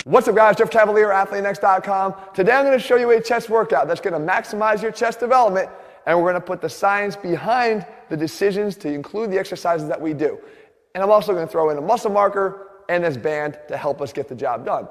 What's up guys, Jeff Cavalier, AthleanX.com. Today I'm going to show you a chest workout that's going to maximize your chest development, and we're going to put the science behind the decisions to include the exercises that we do. And I'm also going to throw in a muscle marker and this band to help us get the job done.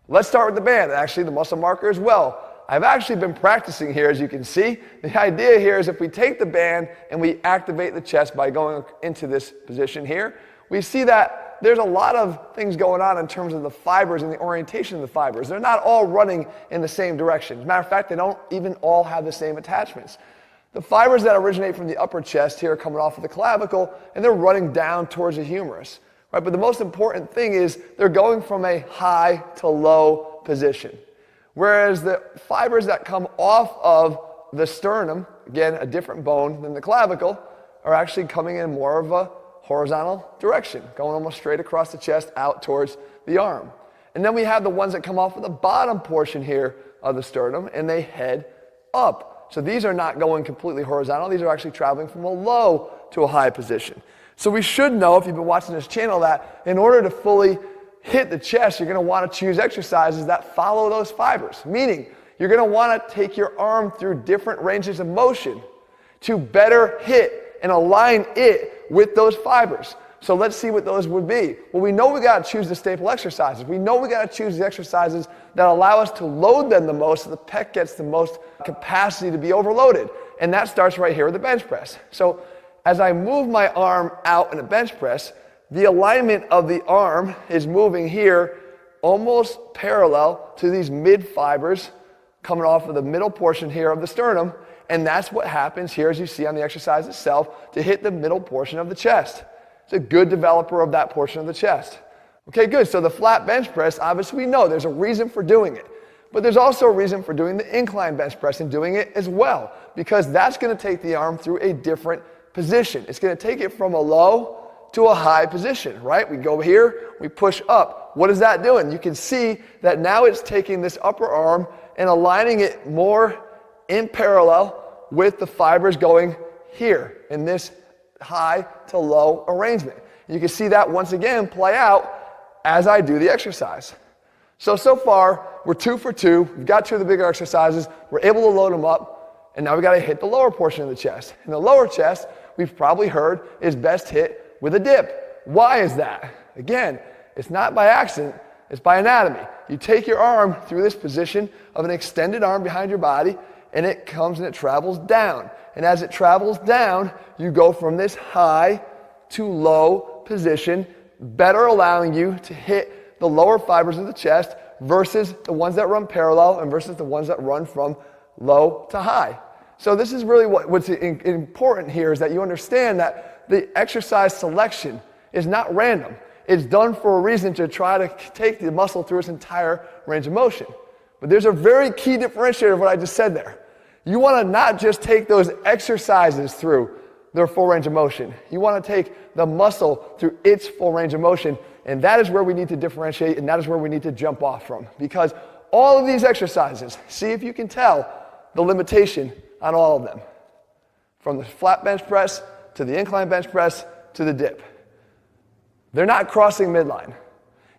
Let's start with the band, and actually the muscle marker as well. I've actually been practicing here, as you can see. The idea here is if we take the band and we activate the chest by going into this position here, we see that there's a lot of things going on in terms of the fibers and the orientation of the fibers. They're not all running in the same direction. As a matter of fact, they don't even all have the same attachments. The fibers that originate from the upper chest here are coming off of the clavicle, and they're running down towards the humerus. Right? But the most important thing is they're going from a high to low position. Whereas the fibers that come off of the sternum, again, a different bone than the clavicle, are actually coming in more of a horizontal direction, going almost straight across the chest out towards the arm. And then we have the ones that come off of the bottom portion here of the sternum, and they head up. So these are not going completely horizontal. These are actually traveling from a low to a high position. So we should know, if you've been watching this channel, that in order to fully hit the chest, you're going to want to choose exercises that follow those fibers. Meaning, you're going to want to take your arm through different ranges of motion to better hit and align it with those fibers. So let's see what those would be. Well, we know we got to choose the staple exercises. We know we got to choose the exercises that allow us to load them the most so the pec gets the most capacity to be overloaded. And that starts right here with the bench press. So as I move my arm out in a bench press, the alignment of the arm is moving here almost parallel to these mid fibers coming off of the middle portion here of the sternum. And that's what happens here, as you see on the exercise itself, to hit the middle portion of the chest. It's a good developer of that portion of the chest. Okay, good. So the flat bench press, obviously we know there's a reason for doing it. But there's also a reason for doing the incline bench press and doing it as well, because that's going to take the arm through a different position. It's going to take it from a low to a high position, right? We go here, we push up. What is that doing? You can see that now it's taking this upper arm and aligning it more in parallel with the fibers going here in this high to low arrangement. You can see that once again play out as I do the exercise. So far, we're 2 for 2. We've got 2 of the bigger exercises. We're able to load them up, and now we got to hit the lower portion of the chest. And the lower chest, we've probably heard, is best hit with a dip. Why is that? Again, it's not by accident, it's by anatomy. You take your arm through this position of an extended arm behind your body, and it comes and it travels down. And as it travels down, you go from this high to low position, better allowing you to hit the lower fibers of the chest versus the ones that run parallel and versus the ones that run from low to high. So this is really what's important here, is that you understand that the exercise selection is not random. It's done for a reason, to try to take the muscle through its entire range of motion. But there's a very key differentiator of what I just said there. You want to not just take those exercises through their full range of motion. You want to take the muscle through its full range of motion, and that is where we need to differentiate, and that is where we need to jump off from. Because all of these exercises, see if you can tell the limitation on all of them. From the flat bench press to the incline bench press to the dip. They're not crossing midline.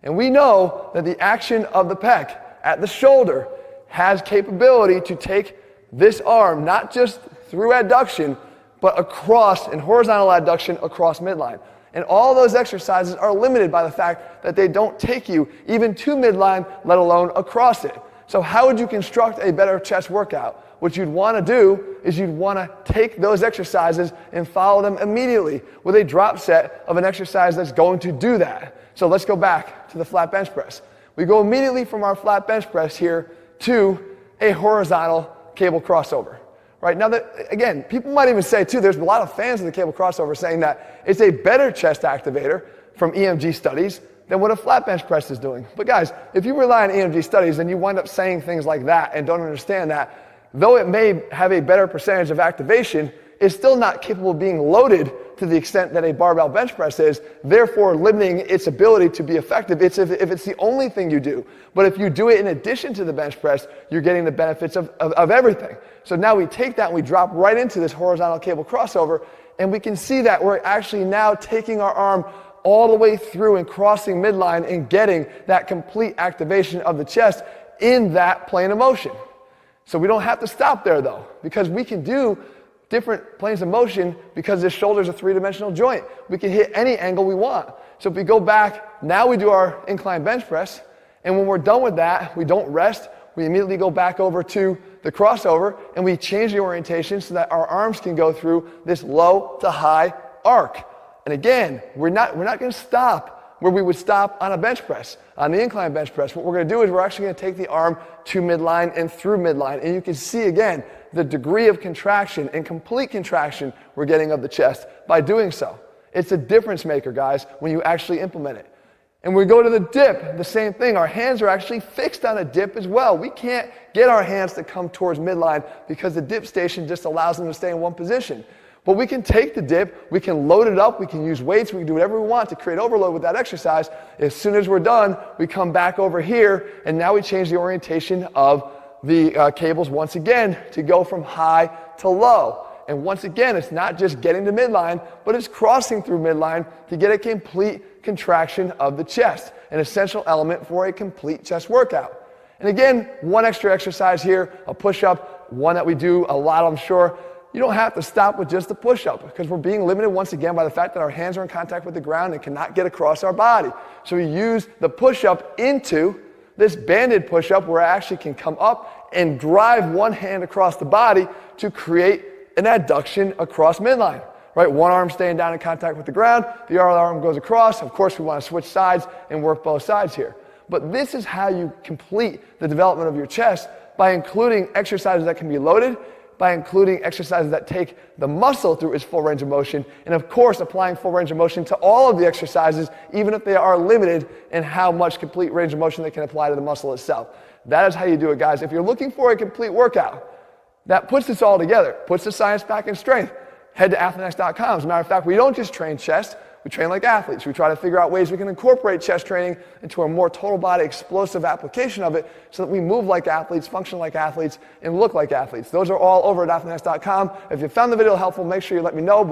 And we know that the action of the pec at the shoulder has capability to take this arm, not just through adduction, but across, in horizontal adduction across midline. And all those exercises are limited by the fact that they don't take you even to midline, let alone across it. So how would you construct a better chest workout? What you'd want to do is you'd want to take those exercises and follow them immediately with a drop set of an exercise that's going to do that. So let's go back to the flat bench press. We go immediately from our flat bench press here to a horizontal cable crossover. Right now, again, people might even say too, there's a lot of fans of the cable crossover saying that it's a better chest activator from EMG studies than what a flat bench press is doing. But guys, if you rely on EMG studies, then you wind up saying things like that and don't understand that though it may have a better percentage of activation, it's still not capable of being loaded to the extent that a barbell bench press is, therefore limiting its ability to be effective. It's if it's the only thing you do. But if you do it in addition to the bench press, you're getting the benefits of everything. So now we take that and we drop right into this horizontal cable crossover, and we can see that we're actually now taking our arm all the way through and crossing midline and getting that complete activation of the chest in that plane of motion. So we don't have to stop there though, because we can do different planes of motion because this shoulder is a three-dimensional joint. We can hit any angle we want. So if we go back, now we do our incline bench press, and when we're done with that, we don't rest. We immediately go back over to the crossover, and we change the orientation so that our arms can go through this low to high arc. And again, we're not going to stop where we would stop on a bench press, on the incline bench press. What we're going to do is we're actually going to take the arm to midline and through midline. And you can see, again, the degree of contraction and complete contraction we're getting of the chest by doing so. It's a difference maker, guys, when you actually implement it. And when we go to the dip, the same thing. Our hands are actually fixed on a dip as well. We can't get our hands to come towards midline because the dip station just allows them to stay in one position. But we can take the dip, we can load it up, we can use weights, we can do whatever we want to create overload with that exercise. As soon as we're done, we come back over here, and now we change the orientation of the cables once again to go from high to low. And once again, it's not just getting to midline, but it's crossing through midline to get a complete contraction of the chest, an essential element for a complete chest workout. And again, one extra exercise here, a push-up, one that we do a lot, I'm sure. You don't have to stop with just the push-up because we're being limited once again by the fact that our hands are in contact with the ground and cannot get across our body. So we use the push-up into this banded push-up where I actually can come up and drive one hand across the body to create an adduction across midline. Right? One arm staying down in contact with the ground, the other arm goes across. Of course, we want to switch sides and work both sides here. But this is how you complete the development of your chest, by including exercises that can be loaded, by including exercises that take the muscle through its full range of motion, and of course applying full range of motion to all of the exercises, even if they are limited in how much complete range of motion they can apply to the muscle itself. That is how you do it, guys. If you're looking for a complete workout that puts this all together, puts the science back in strength, head to athlenex.com. As a matter of fact, we don't just train chest, we train like athletes. We try to figure out ways we can incorporate chest training into a more total body explosive application of it so that we move like athletes, function like athletes, and look like athletes. Those are all over at athlenex.com. If you found the video helpful, make sure you let me know.